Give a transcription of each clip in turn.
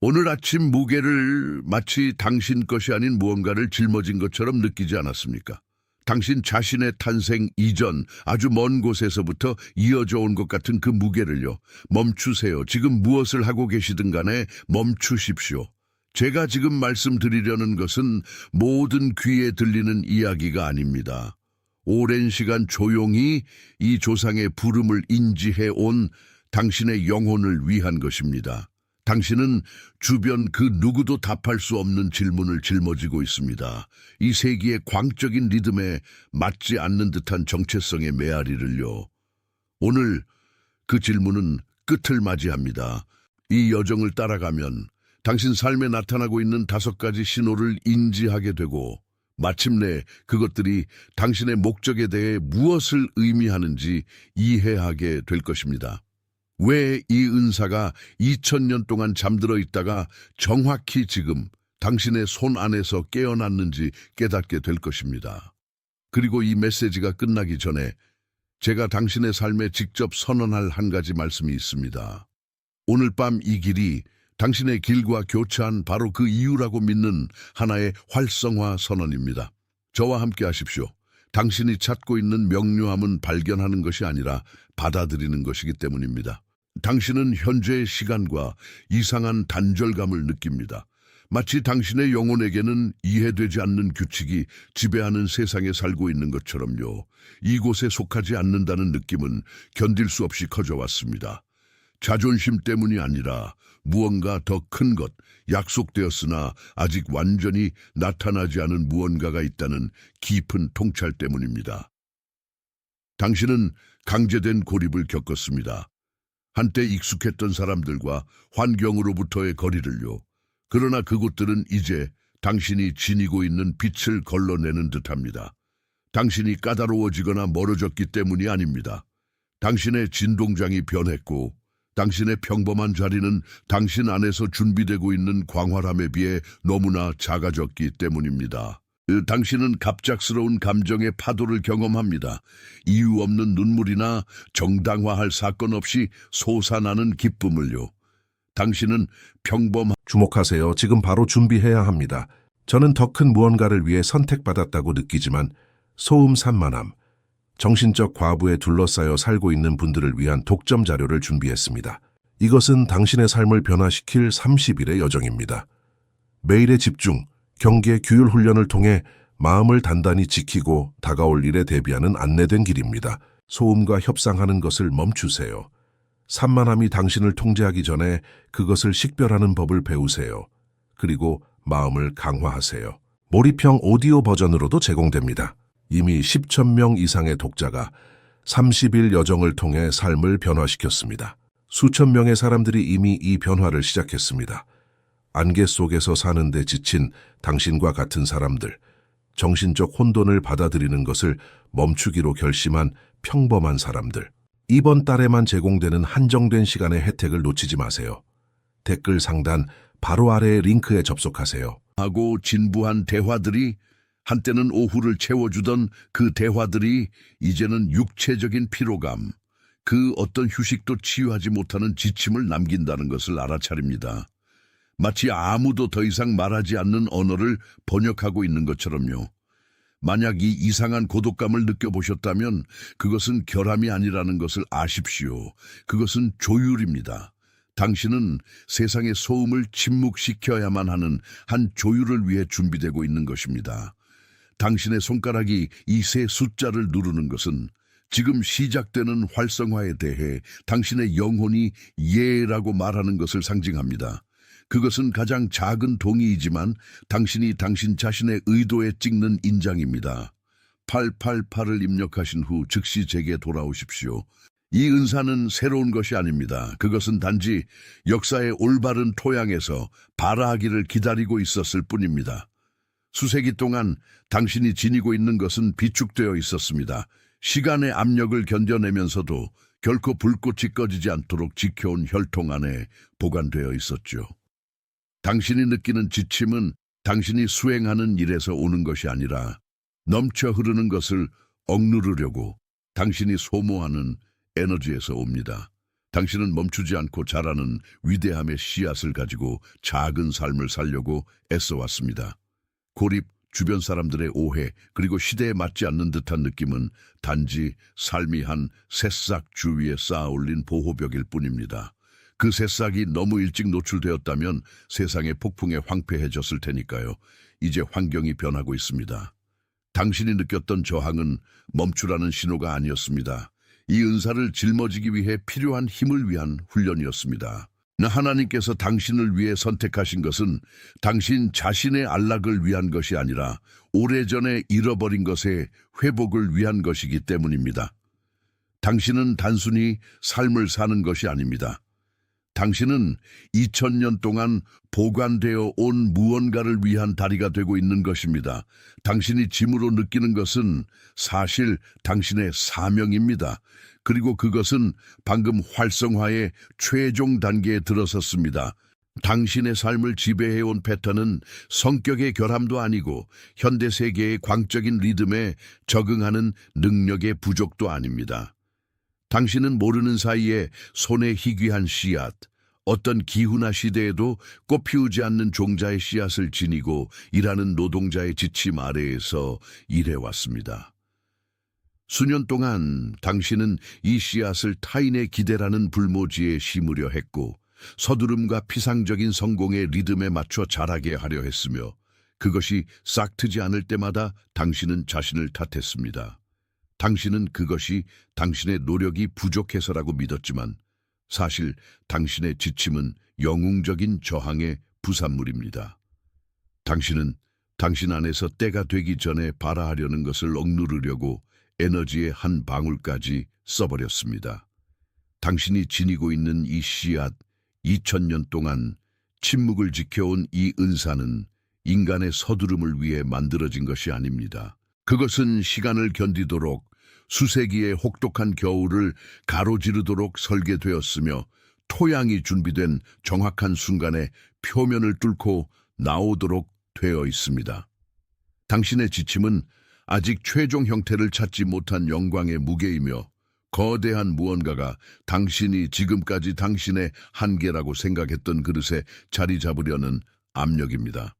오늘 아침 무게를 마치 당신 것이 아닌 무언가를 짊어진 것처럼 느끼지 않았습니까? 당신 자신의 탄생 이전 아주 먼 곳에서부터 이어져 온 것 같은 그 무게를요. 멈추세요. 지금 무엇을 하고 계시든 간에 멈추십시오. 제가 지금 말씀드리려는 것은 모든 귀에 들리는 이야기가 아닙니다. 오랜 시간 조용히 이 조상의 부름을 인지해 온 당신의 영혼을 위한 것입니다. 당신은 주변 그 누구도 답할 수 없는 질문을 짊어지고 있습니다. 이 세기의 광적인 리듬에 맞지 않는 듯한 정체성의 메아리를요. 오늘 그 질문은 끝을 맞이합니다. 이 여정을 따라가면 당신 삶에 나타나고 있는 5가지 신호를 인지하게 되고 마침내 그것들이 당신의 목적에 대해 무엇을 의미하는지 이해하게 될 것입니다. 왜 이 은사가 2000년 동안 잠들어 있다가 정확히 지금 당신의 손 안에서 깨어났는지 깨닫게 될 것입니다. 그리고 이 메시지가 끝나기 전에 제가 당신의 삶에 직접 선언할 한 가지 말씀이 있습니다. 오늘 밤 이 길이 당신의 길과 교차한 바로 그 이유라고 믿는 하나의 활성화 선언입니다. 저와 함께 하십시오. 당신이 찾고 있는 명료함은 발견하는 것이 아니라 받아들이는 것이기 때문입니다. 당신은 현재의 시간과 이상한 단절감을 느낍니다. 마치 당신의 영혼에게는 이해되지 않는 규칙이 지배하는 세상에 살고 있는 것처럼요. 이곳에 속하지 않는다는 느낌은 견딜 수 없이 커져왔습니다. 자존심 때문이 아니라 무언가 더 큰 것, 약속되었으나 아직 완전히 나타나지 않은 무언가가 있다는 깊은 통찰 때문입니다. 당신은 강제된 고립을 겪었습니다. 한때 익숙했던 사람들과 환경으로부터의 거리를요. 그러나 그곳들은 이제 당신이 지니고 있는 빛을 걸러내는 듯합니다. 당신이 까다로워지거나 멀어졌기 때문이 아닙니다. 당신의 진동장이 변했고 당신의 평범한 자리는 당신 안에서 준비되고 있는 광활함에 비해 너무나 작아졌기 때문입니다. 당신은 갑작스러운 감정의 파도를 경험합니다. 이유 없는 눈물이나 정당화할 사건 없이 솟아나는 기쁨을요. 당신은 주목하세요. 지금 바로 준비해야 합니다. 저는 더 큰 무언가를 위해 선택받았다고 느끼지만 소음 산만함, 정신적 과부에 둘러싸여 살고 있는 분들을 위한 독점 자료를 준비했습니다. 이것은 당신의 삶을 변화시킬 30일의 여정입니다. 매일의 집중, 경계, 규율 훈련을 통해 마음을 단단히 지키고 다가올 일에 대비하는 안내된 길입니다. 소음과 협상하는 것을 멈추세요. 산만함이 당신을 통제하기 전에 그것을 식별하는 법을 배우세요. 그리고 마음을 강화하세요. 몰입형 오디오 버전으로도 제공됩니다. 이미 10,000명 이상의 독자가 30일 여정을 통해 삶을 변화시켰습니다. 수천 명의 사람들이 이미 이 변화를 시작했습니다. 안개 속에서 사는데 지친 당신과 같은 사람들, 정신적 혼돈을 받아들이는 것을 멈추기로 결심한 평범한 사람들. 이번 달에만 제공되는 한정된 시간의 혜택을 놓치지 마세요. 댓글 상단 바로 아래의 링크에 접속하세요. 하고 진부한 대화들이 한때는 오후를 채워주던 그 대화들이 이제는 육체적인 피로감, 그 어떤 휴식도 치유하지 못하는 지침을 남긴다는 것을 알아차립니다. 마치 아무도 더 이상 말하지 않는 언어를 번역하고 있는 것처럼요. 만약 이 이상한 고독감을 느껴보셨다면 그것은 결함이 아니라는 것을 아십시오. 그것은 조율입니다. 당신은 세상의 소음을 침묵시켜야만 하는 한 조율을 위해 준비되고 있는 것입니다. 당신의 손가락이 이 세 숫자를 누르는 것은 지금 시작되는 활성화에 대해 당신의 영혼이 예라고 말하는 것을 상징합니다. 그것은 가장 작은 동의이지만 당신이 당신 자신의 의도에 찍는 인장입니다. 888을 입력하신 후 즉시 제게 돌아오십시오. 이 은사는 새로운 것이 아닙니다. 그것은 단지 역사의 올바른 토양에서 발화하기를 기다리고 있었을 뿐입니다. 수세기 동안 당신이 지니고 있는 것은 비축되어 있었습니다. 시간의 압력을 견뎌내면서도 결코 불꽃이 꺼지지 않도록 지켜온 혈통 안에 보관되어 있었죠. 당신이 느끼는 지침은 당신이 수행하는 일에서 오는 것이 아니라 넘쳐 흐르는 것을 억누르려고 당신이 소모하는 에너지에서 옵니다. 당신은 멈추지 않고 자라는 위대함의 씨앗을 가지고 작은 삶을 살려고 애써왔습니다. 고립, 주변 사람들의 오해, 그리고 시대에 맞지 않는 듯한 느낌은 단지 삶이 한 새싹 주위에 쌓아올린 보호벽일 뿐입니다. 그 새싹이 너무 일찍 노출되었다면 세상의 폭풍에 황폐해졌을 테니까요. 이제 환경이 변하고 있습니다. 당신이 느꼈던 저항은 멈추라는 신호가 아니었습니다. 이 은사를 짊어지기 위해 필요한 힘을 위한 훈련이었습니다. 하나님께서 당신을 위해 선택하신 것은 당신 자신의 안락을 위한 것이 아니라 오래전에 잃어버린 것의 회복을 위한 것이기 때문입니다. 당신은 단순히 삶을 사는 것이 아닙니다. 당신은 2000년 동안 보관되어 온 무언가를 위한 다리가 되고 있는 것입니다. 당신이 짐으로 느끼는 것은 사실 당신의 사명입니다. 그리고 그것은 방금 활성화의 최종 단계에 들어섰습니다. 당신의 삶을 지배해온 패턴은 성격의 결함도 아니고 현대 세계의 광적인 리듬에 적응하는 능력의 부족도 아닙니다. 당신은 모르는 사이에 손에 희귀한 씨앗, 어떤 기후나 시대에도 꽃피우지 않는 종자의 씨앗을 지니고 일하는 노동자의 지침 아래에서 일해왔습니다. 수년 동안 당신은 이 씨앗을 타인의 기대라는 불모지에 심으려 했고 서두름과 피상적인 성공의 리듬에 맞춰 자라게 하려 했으며 그것이 싹트지 않을 때마다 당신은 자신을 탓했습니다. 당신은 그것이 당신의 노력이 부족해서라고 믿었지만 사실 당신의 지침은 영웅적인 저항의 부산물입니다. 당신은 당신 안에서 때가 되기 전에 발화하려는 것을 억누르려고 에너지의 한 방울까지 써버렸습니다. 당신이 지니고 있는 이 씨앗, 2000년 동안 침묵을 지켜온 이 은사는 인간의 서두름을 위해 만들어진 것이 아닙니다. 그것은 시간을 견디도록 수세기의 혹독한 겨울을 가로지르도록 설계되었으며 토양이 준비된 정확한 순간에 표면을 뚫고 나오도록 되어 있습니다. 당신의 지침은 아직 최종 형태를 찾지 못한 영광의 무게이며 거대한 무언가가 당신이 지금까지 당신의 한계라고 생각했던 그릇에 자리 잡으려는 압력입니다.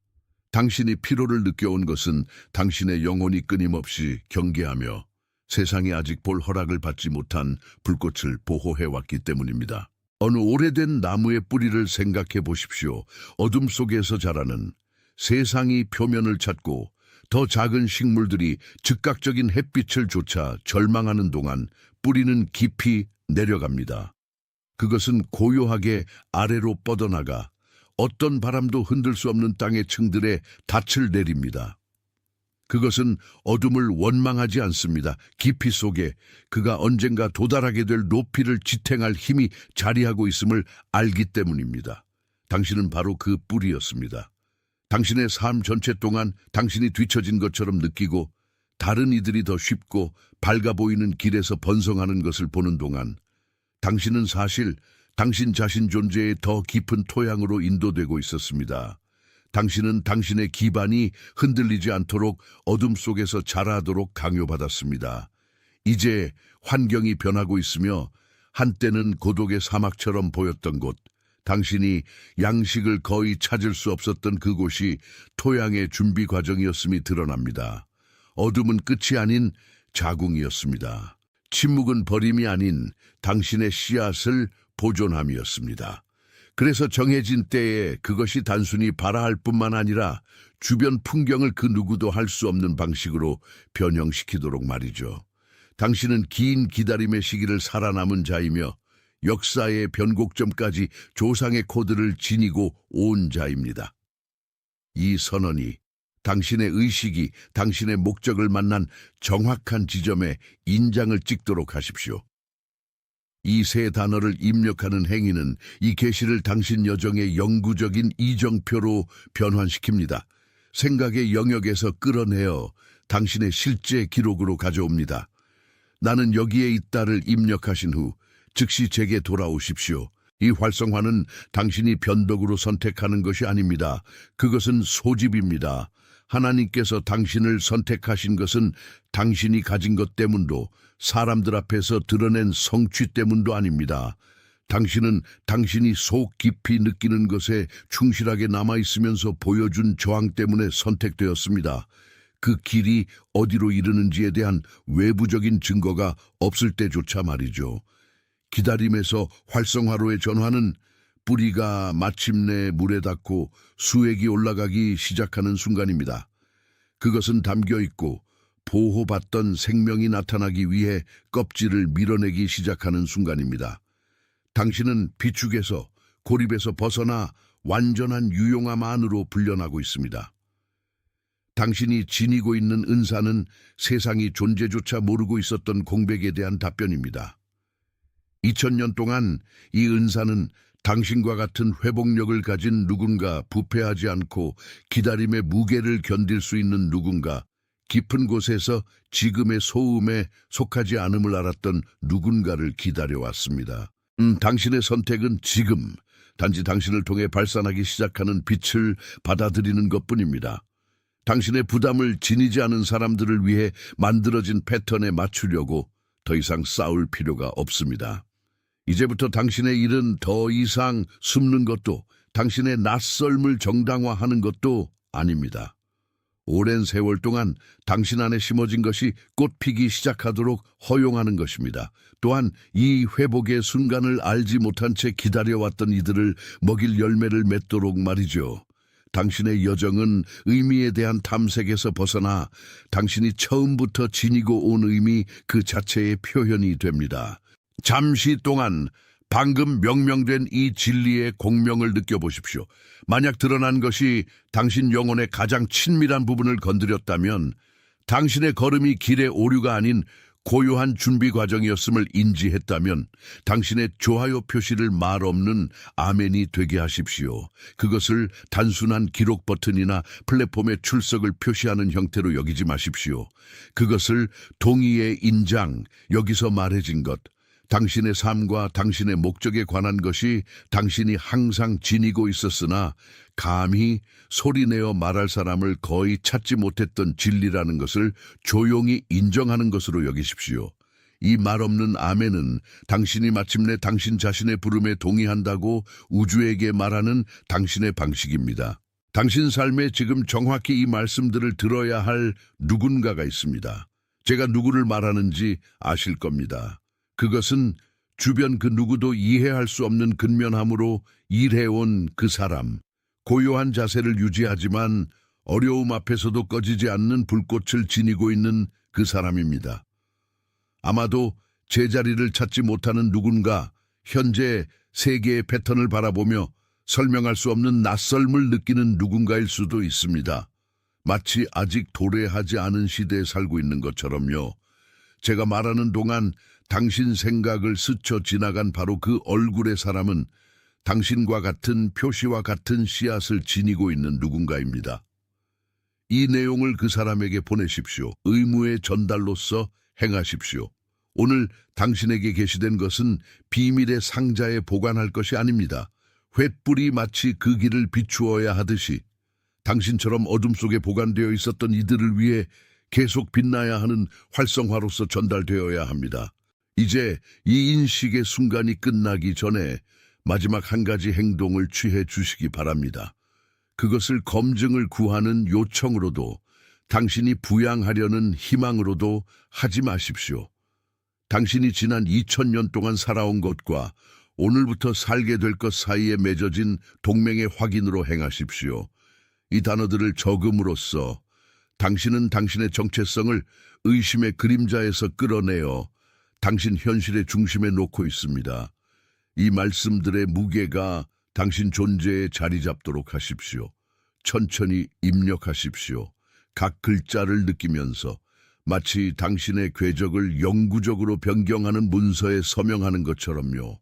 당신이 피로를 느껴온 것은 당신의 영혼이 끊임없이 경계하며 세상이 아직 볼 허락을 받지 못한 불꽃을 보호해왔기 때문입니다. 어느 오래된 나무의 뿌리를 생각해 보십시오. 어둠 속에서 자라는 세상이 표면을 찾고 더 작은 식물들이 즉각적인 햇빛을 쫓아 절망하는 동안 뿌리는 깊이 내려갑니다. 그것은 고요하게 아래로 뻗어나가 어떤 바람도 흔들 수 없는 땅의 층들에 닻을 내립니다. 그것은 어둠을 원망하지 않습니다. 깊이 속에 그가 언젠가 도달하게 될 높이를 지탱할 힘이 자리하고 있음을 알기 때문입니다. 당신은 바로 그 뿌리였습니다. 당신의 삶 전체 동안 당신이 뒤처진 것처럼 느끼고 다른 이들이 더 쉽고 밝아 보이는 길에서 번성하는 것을 보는 동안 당신은 사실 당신 자신 존재의 더 깊은 토양으로 인도되고 있었습니다. 당신은 당신의 기반이 흔들리지 않도록 어둠 속에서 자라도록 강요받았습니다. 이제 환경이 변하고 있으며 한때는 고독의 사막처럼 보였던 곳, 당신이 양식을 거의 찾을 수 없었던 그곳이 토양의 준비 과정이었음이 드러납니다. 어둠은 끝이 아닌 자궁이었습니다. 침묵은 버림이 아닌 당신의 씨앗을 보존함이었습니다. 그래서 정해진 때에 그것이 단순히 발화할 뿐만 아니라 주변 풍경을 그 누구도 할 수 없는 방식으로 변형시키도록 말이죠. 당신은 긴 기다림의 시기를 살아남은 자이며 역사의 변곡점까지 조상의 코드를 지니고 온 자입니다. 이 선언이 당신의 의식이 당신의 목적을 만난 정확한 지점에 인장을 찍도록 하십시오. 이 세 단어를 입력하는 행위는 이 계시를 당신 여정의 영구적인 이정표로 변환시킵니다. 생각의 영역에서 끌어내어 당신의 실제 기록으로 가져옵니다. 나는 여기에 있다를 입력하신 후 즉시 제게 돌아오십시오. 이 활성화는 당신이 변덕으로 선택하는 것이 아닙니다. 그것은 소집입니다. 하나님께서 당신을 선택하신 것은 당신이 가진 것 때문도 사람들 앞에서 드러낸 성취 때문도 아닙니다. 당신은 당신이 속 깊이 느끼는 것에 충실하게 남아있으면서 보여준 저항 때문에 선택되었습니다. 그 길이 어디로 이르는지에 대한 외부적인 증거가 없을 때조차 말이죠. 기다림에서 활성화로의 전환은 뿌리가 마침내 물에 닿고 수액이 올라가기 시작하는 순간입니다. 그것은 담겨있고 보호받던 생명이 나타나기 위해 껍질을 밀어내기 시작하는 순간입니다. 당신은 비축에서 고립에서 벗어나 완전한 유용함 안으로 불려나고 있습니다. 당신이 지니고 있는 은사는 세상이 존재조차 모르고 있었던 공백에 대한 답변입니다. 2000년 동안 이 은사는 당신과 같은 회복력을 가진 누군가, 부패하지 않고 기다림의 무게를 견딜 수 있는 누군가, 깊은 곳에서 지금의 소음에 속하지 않음을 알았던 누군가를 기다려왔습니다. 당신의 선택은 지금, 단지 당신을 통해 발산하기 시작하는 빛을 받아들이는 것뿐입니다. 당신의 부담을 지니지 않은 사람들을 위해 만들어진 패턴에 맞추려고 더 이상 싸울 필요가 없습니다. 이제부터 당신의 일은 더 이상 숨는 것도, 당신의 낯설음을 정당화하는 것도 아닙니다. 오랜 세월 동안 당신 안에 심어진 것이 꽃피기 시작하도록 허용하는 것입니다. 또한 이 회복의 순간을 알지 못한 채 기다려왔던 이들을 먹일 열매를 맺도록 말이죠. 당신의 여정은 의미에 대한 탐색에서 벗어나 당신이 처음부터 지니고 온 의미 그 자체의 표현이 됩니다. 잠시 동안 방금 명명된 이 진리의 공명을 느껴보십시오. 만약 드러난 것이 당신 영혼의 가장 친밀한 부분을 건드렸다면 당신의 걸음이 길의 오류가 아닌 고요한 준비 과정이었음을 인지했다면 당신의 좋아요 표시를 말없는 아멘이 되게 하십시오. 그것을 단순한 기록 버튼이나 플랫폼의 출석을 표시하는 형태로 여기지 마십시오. 그것을 동의의 인장, 여기서 말해진 것, 당신의 삶과 당신의 목적에 관한 것이 당신이 항상 지니고 있었으나 감히 소리내어 말할 사람을 거의 찾지 못했던 진리라는 것을 조용히 인정하는 것으로 여기십시오. 이 말없는 아멘은 당신이 마침내 당신 자신의 부름에 동의한다고 우주에게 말하는 당신의 방식입니다. 당신 삶에 지금 정확히 이 말씀들을 들어야 할 누군가가 있습니다. 제가 누구를 말하는지 아실 겁니다. 그것은 주변 그 누구도 이해할 수 없는 근면함으로 일해온 그 사람, 고요한 자세를 유지하지만 어려움 앞에서도 꺼지지 않는 불꽃을 지니고 있는 그 사람입니다. 아마도 제자리를 찾지 못하는 누군가, 현재 세계의 패턴을 바라보며 설명할 수 없는 낯설음을 느끼는 누군가일 수도 있습니다. 마치 아직 도래하지 않은 시대에 살고 있는 것처럼요. 제가 말하는 동안 당신 생각을 스쳐 지나간 바로 그 얼굴의 사람은 당신과 같은 표시와 같은 씨앗을 지니고 있는 누군가입니다. 이 내용을 그 사람에게 보내십시오. 의무의 전달로서 행하십시오. 오늘 당신에게 게시된 것은 비밀의 상자에 보관할 것이 아닙니다. 횃불이 마치 그 길을 비추어야 하듯이 당신처럼 어둠 속에 보관되어 있었던 이들을 위해 계속 빛나야 하는 활성화로서 전달되어야 합니다. 이제 이 인식의 순간이 끝나기 전에 마지막 한 가지 행동을 취해 주시기 바랍니다. 그것을 검증을 구하는 요청으로도 당신이 부양하려는 희망으로도 하지 마십시오. 당신이 지난 2000년 동안 살아온 것과 오늘부터 살게 될 것 사이에 맺어진 동맹의 확인으로 행하십시오. 이 단어들을 적음으로써 당신은 당신의 정체성을 의심의 그림자에서 끌어내어 당신 현실의 중심에 놓고 있습니다. 이 말씀들의 무게가 당신 존재에 자리 잡도록 하십시오. 천천히 입력하십시오. 각 글자를 느끼면서 마치 당신의 궤적을 영구적으로 변경하는 문서에 서명하는 것처럼요.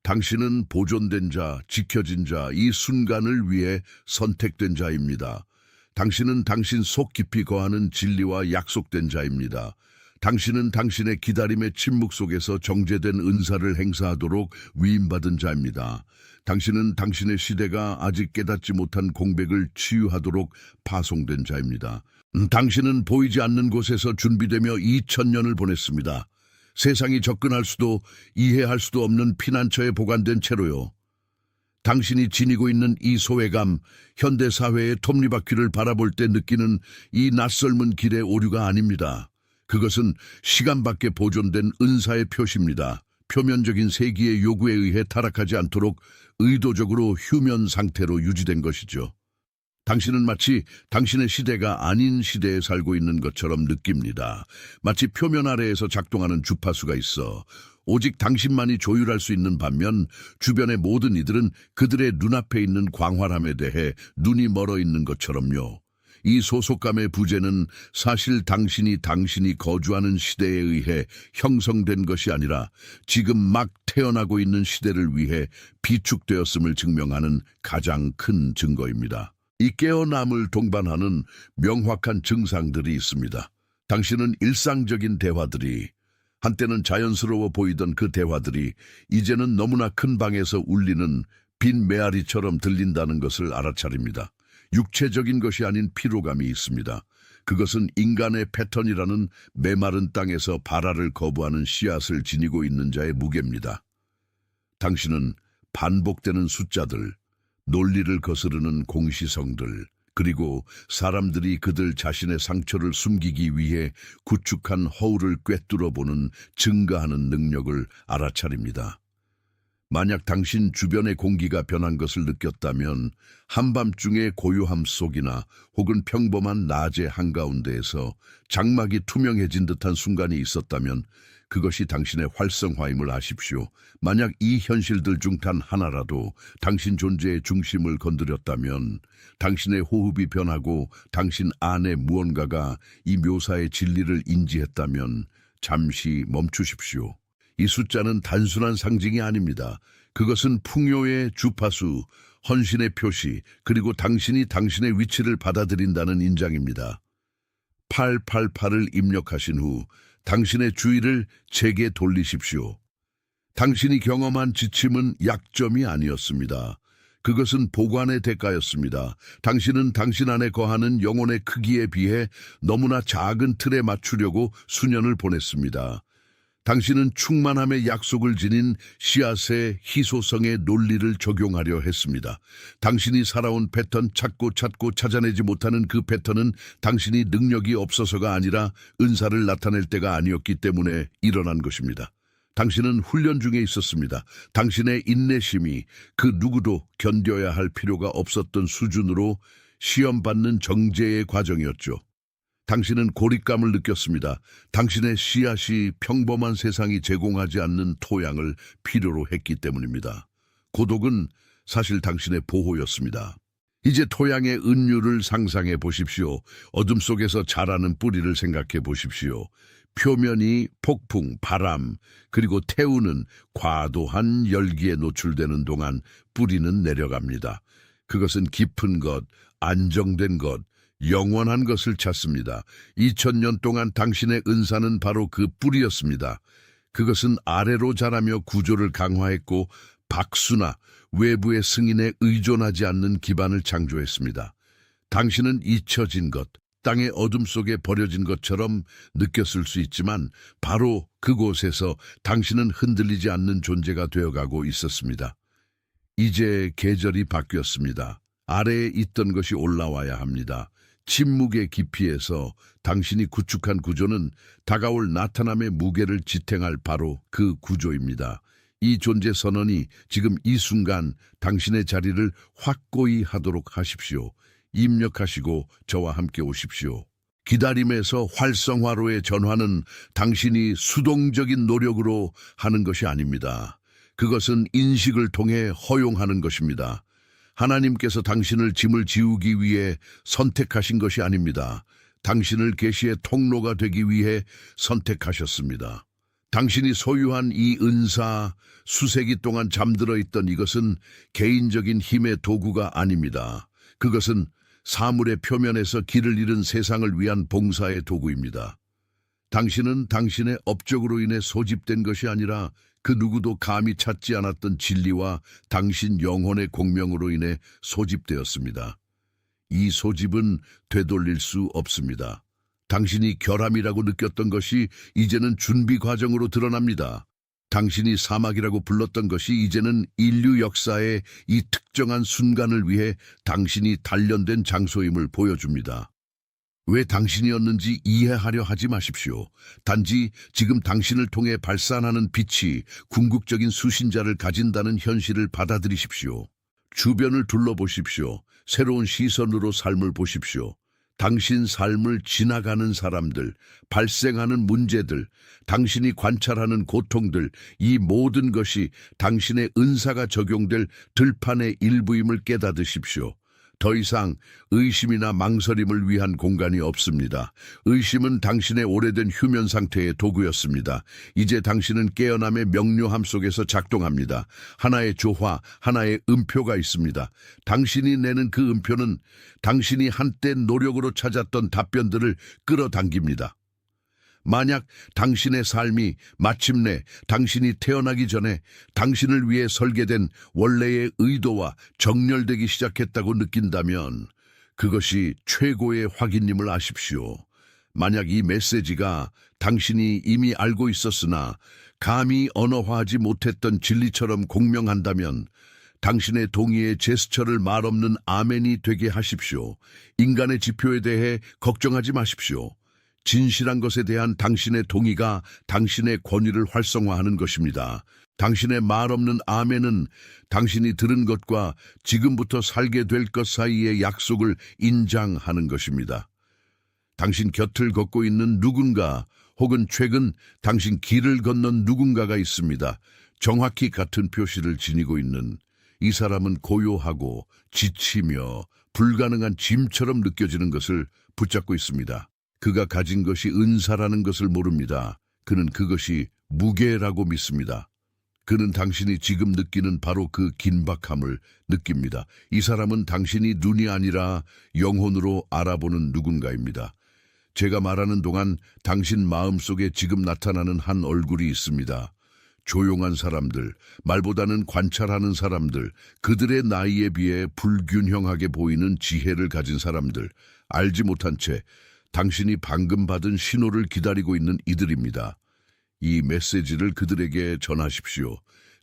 당신은 보존된 자, 지켜진 자, 이 순간을 위해 선택된 자입니다. 당신은 당신 속 깊이 거하는 진리와 약속된 자입니다. 당신은 당신의 기다림의 침묵 속에서 정제된 은사를 행사하도록 위임받은 자입니다. 당신은 당신의 시대가 아직 깨닫지 못한 공백을 치유하도록 파송된 자입니다. 당신은 보이지 않는 곳에서 준비되며 2000년을 보냈습니다. 세상이 접근할 수도 이해할 수도 없는 피난처에 보관된 채로요. 당신이 지니고 있는 이 소외감, 현대사회의 톱니바퀴를 바라볼 때 느끼는 이 낯설은 길의 오류가 아닙니다. 그것은 시간 밖에 보존된 은사의 표시입니다. 표면적인 세기의 요구에 의해 타락하지 않도록 의도적으로 휴면 상태로 유지된 것이죠. 당신은 마치 당신의 시대가 아닌 시대에 살고 있는 것처럼 느낍니다. 마치 표면 아래에서 작동하는 주파수가 있어 오직 당신만이 조율할 수 있는 반면 주변의 모든 이들은 그들의 눈앞에 있는 광활함에 대해 눈이 멀어 있는 것처럼요. 이 소속감의 부재는 사실 당신이 거주하는 시대에 의해 형성된 것이 아니라 지금 막 태어나고 있는 시대를 위해 비축되었음을 증명하는 가장 큰 증거입니다. 이 깨어남을 동반하는 명확한 증상들이 있습니다. 당신은 일상적인 대화들이 한때는 자연스러워 보이던 그 대화들이 이제는 너무나 큰 방에서 울리는 빈 메아리처럼 들린다는 것을 알아차립니다. 육체적인 것이 아닌 피로감이 있습니다. 그것은 인간의 패턴이라는 메마른 땅에서 발화를 거부하는 씨앗을 지니고 있는 자의 무게입니다. 당신은 반복되는 숫자들, 논리를 거스르는 공시성들, 그리고 사람들이 그들 자신의 상처를 숨기기 위해 구축한 허울을 꿰뚫어 보는 증가하는 능력을 알아차립니다. 만약 당신 주변의 공기가 변한 것을 느꼈다면 한밤중의 고요함 속이나 혹은 평범한 낮의 한가운데에서 장막이 투명해진 듯한 순간이 있었다면 그것이 당신의 활성화임을 아십시오. 만약 이 현실들 중 단 하나라도 당신 존재의 중심을 건드렸다면 당신의 호흡이 변하고 당신 안에 무언가가 이 묘사의 진리를 인지했다면 잠시 멈추십시오. 이 숫자는 단순한 상징이 아닙니다. 그것은 풍요의 주파수, 헌신의 표시, 그리고 당신이 당신의 위치를 받아들인다는 인장입니다. 888을 입력하신 후 당신의 주의를 제게 돌리십시오. 당신이 경험한 지침은 약점이 아니었습니다. 그것은 보관의 대가였습니다. 당신은 당신 안에 거하는 영혼의 크기에 비해 너무나 작은 틀에 맞추려고 수년을 보냈습니다. 당신은 충만함의 약속을 지닌 씨앗의 희소성의 논리를 적용하려 했습니다. 당신이 살아온 패턴 찾고 찾아내지 못하는 그 패턴은 당신이 능력이 없어서가 아니라 은사를 나타낼 때가 아니었기 때문에 일어난 것입니다. 당신은 훈련 중에 있었습니다. 당신의 인내심이 그 누구도 견뎌야 할 필요가 없었던 수준으로 시험받는 정제의 과정이었죠. 당신은 고립감을 느꼈습니다. 당신의 씨앗이 평범한 세상이 제공하지 않는 토양을 필요로 했기 때문입니다. 고독은 사실 당신의 보호였습니다. 이제 토양의 은유를 상상해 보십시오. 어둠 속에서 자라는 뿌리를 생각해 보십시오. 표면이 폭풍, 바람, 그리고 태우는 과도한 열기에 노출되는 동안 뿌리는 내려갑니다. 그것은 깊은 것, 안정된 것, 영원한 것을 찾습니다. 2000년 동안 당신의 은사는 바로 그 뿌리였습니다. 그것은 아래로 자라며 구조를 강화했고 박수나 외부의 승인에 의존하지 않는 기반을 창조했습니다. 당신은 잊혀진 것, 땅의 어둠 속에 버려진 것처럼 느꼈을 수 있지만 바로 그곳에서 당신은 흔들리지 않는 존재가 되어가고 있었습니다. 이제 계절이 바뀌었습니다. 아래에 있던 것이 올라와야 합니다. 침묵의 깊이에서 당신이 구축한 구조는 다가올 나타남의 무게를 지탱할 바로 그 구조입니다. 이 존재 선언이 지금 이 순간 당신의 자리를 확고히 하도록 하십시오. 입력하시고 저와 함께 오십시오. 기다림에서 활성화로의 전환은 당신이 수동적인 노력으로 하는 것이 아닙니다. 그것은 인식을 통해 허용하는 것입니다. 하나님께서 당신을 짐을 지우기 위해 선택하신 것이 아닙니다. 당신을 계시의 통로가 되기 위해 선택하셨습니다. 당신이 소유한 이 은사, 수세기 동안 잠들어 있던 이것은 개인적인 힘의 도구가 아닙니다. 그것은 사물의 표면에서 길을 잃은 세상을 위한 봉사의 도구입니다. 당신은 당신의 업적으로 인해 소집된 것이 아니라 그 누구도 감히 찾지 않았던 진리와 당신 영혼의 공명으로 인해 소집되었습니다. 이 소집은 되돌릴 수 없습니다. 당신이 결함이라고 느꼈던 것이 이제는 준비 과정으로 드러납니다. 당신이 사막이라고 불렀던 것이 이제는 인류 역사의 이 특정한 순간을 위해 당신이 단련된 장소임을 보여줍니다. 왜 당신이었는지 이해하려 하지 마십시오. 단지 지금 당신을 통해 발산하는 빛이 궁극적인 수신자를 가진다는 현실을 받아들이십시오. 주변을 둘러보십시오. 새로운 시선으로 삶을 보십시오. 당신 삶을 지나가는 사람들, 발생하는 문제들, 당신이 관찰하는 고통들, 이 모든 것이 당신의 은사가 적용될 들판의 일부임을 깨닫으십시오. 더 이상 의심이나 망설임을 위한 공간이 없습니다. 의심은 당신의 오래된 휴면 상태의 도구였습니다. 이제 당신은 깨어남의 명료함 속에서 작동합니다. 하나의 조화, 하나의 음표가 있습니다. 당신이 내는 그 음표는 당신이 한때 노력으로 찾았던 답변들을 끌어당깁니다. 만약 당신의 삶이 마침내 당신이 태어나기 전에 당신을 위해 설계된 원래의 의도와 정렬되기 시작했다고 느낀다면 그것이 최고의 확인임을 아십시오. 만약 이 메시지가 당신이 이미 알고 있었으나 감히 언어화하지 못했던 진리처럼 공명한다면 당신의 동의의 제스처를 말없는 아멘이 되게 하십시오. 인간의 지표에 대해 걱정하지 마십시오. 진실한 것에 대한 당신의 동의가 당신의 권위를 활성화하는 것입니다. 당신의 말 없는 아멘은 당신이 들은 것과 지금부터 살게 될 것 사이의 약속을 인장하는 것입니다. 당신 곁을 걷고 있는 누군가 혹은 최근 당신 길을 건넌 누군가가 있습니다. 정확히 같은 표시를 지니고 있는 이 사람은 고요하고 지치며 불가능한 짐처럼 느껴지는 것을 붙잡고 있습니다. 그가 가진 것이 은사라는 것을 모릅니다. 그는 그것이 무게라고 믿습니다. 그는 당신이 지금 느끼는 바로 그 긴박함을 느낍니다. 이 사람은 당신이 눈이 아니라 영혼으로 알아보는 누군가입니다. 제가 말하는 동안 당신 마음속에 지금 나타나는 한 얼굴이 있습니다. 조용한 사람들, 말보다는 관찰하는 사람들, 그들의 나이에 비해 불균형하게 보이는 지혜를 가진 사람들, 알지 못한 채 당신이 방금 받은 신호를 기다리고 있는 이들입니다. 이 메시지를 그들에게 전하십시오.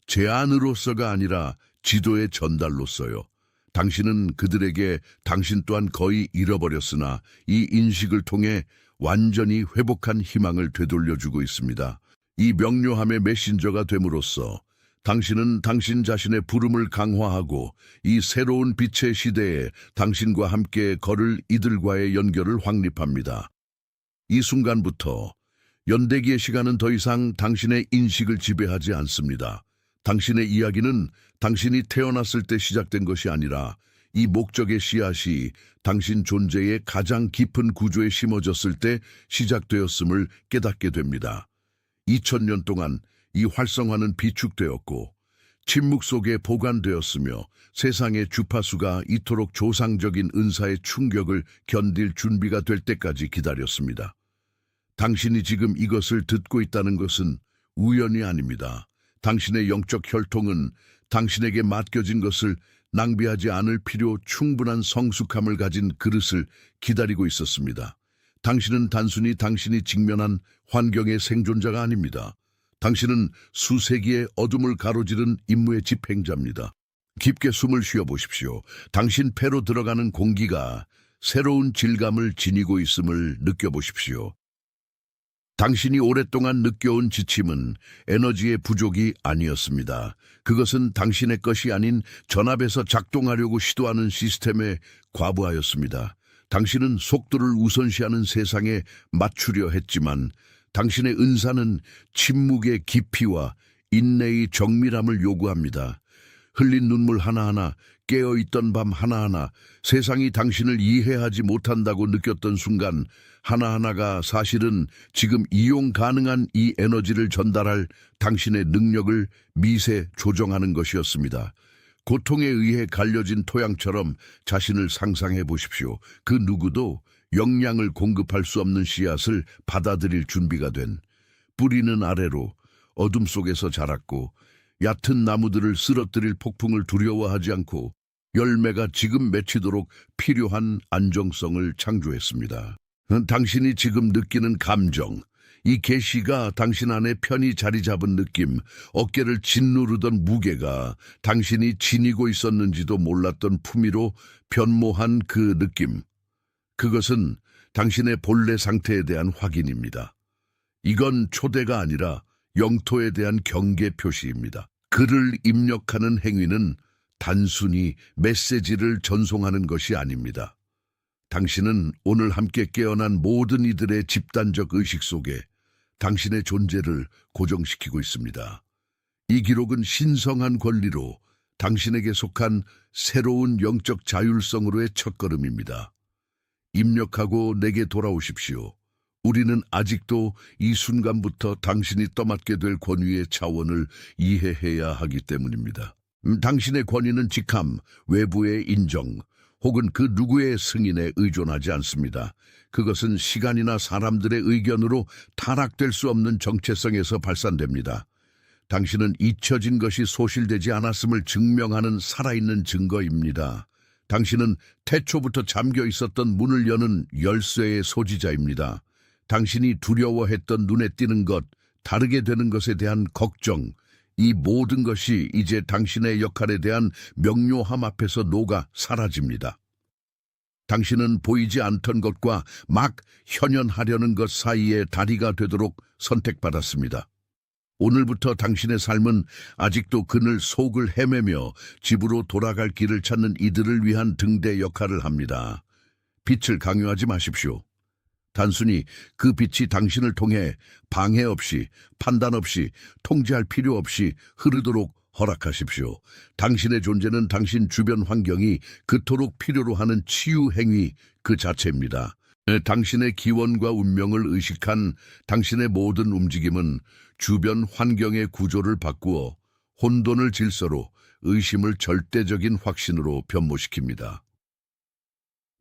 제안으로서가 아니라 지도의 전달로서요. 당신은 그들에게 당신 또한 거의 잃어버렸으나 이 인식을 통해 완전히 회복한 희망을 되돌려주고 있습니다. 이 명료함의 메신저가 됨으로써 당신은 당신 자신의 부름을 강화하고 이 새로운 빛의 시대에 당신과 함께 걸을 이들과의 연결을 확립합니다. 이 순간부터 연대기의 시간은 더 이상 당신의 인식을 지배하지 않습니다. 당신의 이야기는 당신이 태어났을 때 시작된 것이 아니라 이 목적의 씨앗이 당신 존재의 가장 깊은 구조에 심어졌을 때 시작되었음을 깨닫게 됩니다. 2000년 동안 이 활성화는 비축되었고 침묵 속에 보관되었으며 세상의 주파수가 이토록 조상적인 은사의 충격을 견딜 준비가 될 때까지 기다렸습니다. 당신이 지금 이것을 듣고 있다는 것은 우연이 아닙니다. 당신의 영적 혈통은 당신에게 맡겨진 것을 낭비하지 않을 필요 충분한 성숙함을 가진 그릇을 기다리고 있었습니다. 당신은 단순히 당신이 직면한 환경의 생존자가 아닙니다. 당신은 수세기의 어둠을 가로지른 임무의 집행자입니다. 깊게 숨을 쉬어보십시오. 당신 폐로 들어가는 공기가 새로운 질감을 지니고 있음을 느껴보십시오. 당신이 오랫동안 느껴온 지침은 에너지의 부족이 아니었습니다. 그것은 당신의 것이 아닌 전압에서 작동하려고 시도하는 시스템에 과부하였습니다. 당신은 속도를 우선시하는 세상에 맞추려 했지만 당신의 은사는 침묵의 깊이와 인내의 정밀함을 요구합니다. 흘린 눈물 하나하나, 깨어있던 밤 하나하나, 세상이 당신을 이해하지 못한다고 느꼈던 순간 하나하나가 사실은 지금 이용 가능한 이 에너지를 전달할 당신의 능력을 미세 조정하는 것이었습니다. 고통에 의해 갈려진 토양처럼 자신을 상상해 보십시오. 그 누구도 영양을 공급할 수 없는 씨앗을 받아들일 준비가 된 뿌리는 아래로 어둠 속에서 자랐고 얕은 나무들을 쓰러뜨릴 폭풍을 두려워하지 않고 열매가 지금 맺히도록 필요한 안정성을 창조했습니다. 당신이 지금 느끼는 감정, 이 계시가 당신 안에 편히 자리 잡은 느낌, 어깨를 짓누르던 무게가 당신이 지니고 있었는지도 몰랐던 품위로 변모한 그 느낌. 그것은 당신의 본래 상태에 대한 확인입니다. 이건 초대가 아니라 영토에 대한 경계 표시입니다. 글을 입력하는 행위는 단순히 메시지를 전송하는 것이 아닙니다. 당신은 오늘 함께 깨어난 모든 이들의 집단적 의식 속에 당신의 존재를 고정시키고 있습니다. 이 기록은 신성한 권리로 당신에게 속한 새로운 영적 자율성으로의 첫걸음입니다. 입력하고 내게 돌아오십시오. 우리는 아직도 이 순간부터 당신이 떠맡게 될 권위의 차원을 이해해야 하기 때문입니다. 당신의 권위는 직함, 외부의 인정, 혹은 그 누구의 승인에 의존하지 않습니다. 그것은 시간이나 사람들의 의견으로 타락될 수 없는 정체성에서 발산됩니다. 당신은 잊혀진 것이 소실되지 않았음을 증명하는 살아있는 증거입니다. 당신은 태초부터 잠겨 있었던 문을 여는 열쇠의 소지자입니다. 당신이 두려워했던 눈에 띄는 것, 다르게 되는 것에 대한 걱정, 이 모든 것이 이제 당신의 역할에 대한 명료함 앞에서 녹아 사라집니다. 당신은 보이지 않던 것과 막 현현하려는 것 사이에 다리가 되도록 선택받았습니다. 오늘부터 당신의 삶은 아직도 그늘 속을 헤매며 집으로 돌아갈 길을 찾는 이들을 위한 등대 역할을 합니다. 빛을 강요하지 마십시오. 단순히 그 빛이 당신을 통해 방해 없이, 판단 없이, 통제할 필요 없이 흐르도록 허락하십시오. 당신의 존재는 당신 주변 환경이 그토록 필요로 하는 치유 행위 그 자체입니다. 당신의 기원과 운명을 의식한 당신의 모든 움직임은 주변 환경의 구조를 바꾸어 혼돈을 질서로, 의심을 절대적인 확신으로 변모시킵니다.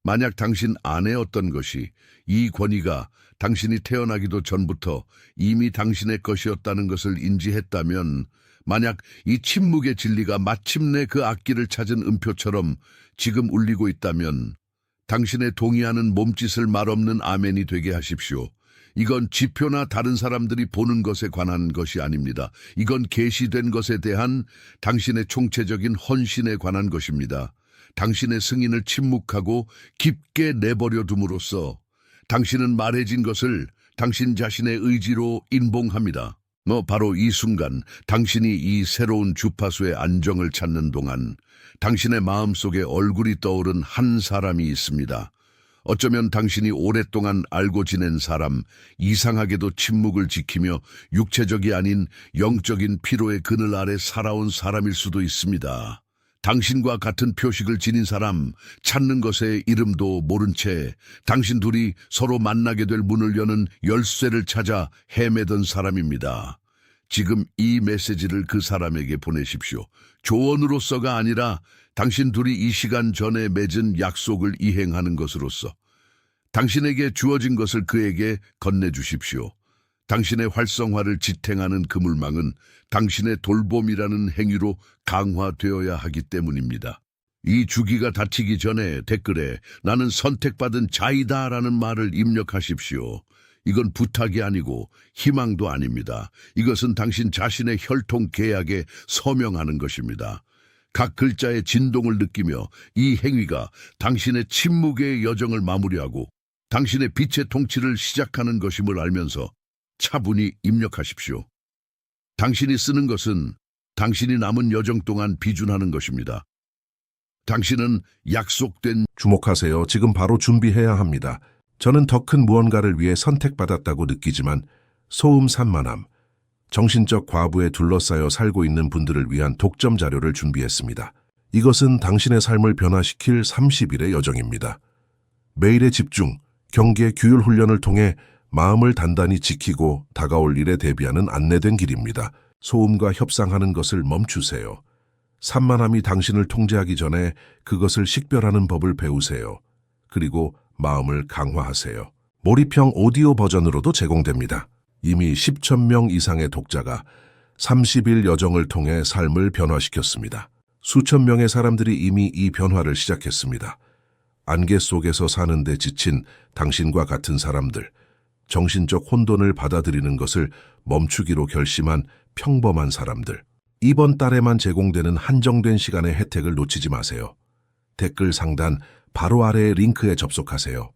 만약 당신 안에 어떤 것이, 이 권위가 당신이 태어나기도 전부터 이미 당신의 것이었다는 것을 인지했다면, 만약 이 침묵의 진리가 마침내 그 악기를 찾은 음표처럼 지금 울리고 있다면, 당신의 동의하는 몸짓을 말없는 아멘이 되게 하십시오. 이건 지표나 다른 사람들이 보는 것에 관한 것이 아닙니다. 이건 계시된 것에 대한 당신의 총체적인 헌신에 관한 것입니다. 당신의 승인을 침묵하고 깊게 내버려 둠으로써 당신은 말해진 것을 당신 자신의 의지로 인봉합니다. 바로 이 순간 당신이 이 새로운 주파수의 안정을 찾는 동안 당신의 마음속에 얼굴이 떠오른 한 사람이 있습니다. 어쩌면 당신이 오랫동안 알고 지낸 사람, 이상하게도 침묵을 지키며 육체적이 아닌 영적인 피로의 그늘 아래 살아온 사람일 수도 있습니다. 당신과 같은 표식을 지닌 사람, 찾는 것의 이름도 모른 채 당신 둘이 서로 만나게 될 문을 여는 열쇠를 찾아 헤매던 사람입니다. 지금 이 메시지를 그 사람에게 보내십시오. 조언으로서가 아니라 당신 둘이 이 시간 전에 맺은 약속을 이행하는 것으로서 당신에게 주어진 것을 그에게 건네주십시오. 당신의 활성화를 지탱하는 그물망은 당신의 돌봄이라는 행위로 강화되어야 하기 때문입니다. 이 주기가 닫히기 전에 댓글에 나는 선택받은 자이다라는 말을 입력하십시오. 이건 부탁이 아니고 희망도 아닙니다. 이것은 당신 자신의 혈통 계약에 서명하는 것입니다. 각 글자의 진동을 느끼며 이 행위가 당신의 침묵의 여정을 마무리하고 당신의 빛의 통치를 시작하는 것임을 알면서 차분히 입력하십시오. 당신이 쓰는 것은 당신이 남은 여정 동안 비준하는 것입니다. 당신은 약속된 주목하세요. 지금 바로 준비해야 합니다. 저는 더 큰 무언가를 위해 선택받았다고 느끼지만 소음 산만함, 정신적 과부에 둘러싸여 살고 있는 분들을 위한 독점 자료를 준비했습니다. 이것은 당신의 삶을 변화시킬 30일의 여정입니다. 매일의 집중, 경계, 규율 훈련을 통해 마음을 단단히 지키고 다가올 일에 대비하는 안내된 길입니다. 소음과 협상하는 것을 멈추세요. 산만함이 당신을 통제하기 전에 그것을 식별하는 법을 배우세요. 그리고 마음을 강화하세요. 몰입형 오디오 버전으로도 제공됩니다. 이미 10,000명 이상의 독자가 30일 여정을 통해 삶을 변화시켰습니다. 수천 명의 사람들이 이미 이 변화를 시작했습니다. 안개 속에서 사는데 지친 당신과 같은 사람들, 정신적 혼돈을 받아들이는 것을 멈추기로 결심한 평범한 사람들. 이번 달에만 제공되는 한정된 시간의 혜택을 놓치지 마세요. 댓글 상단 바로 아래의 링크에 접속하세요.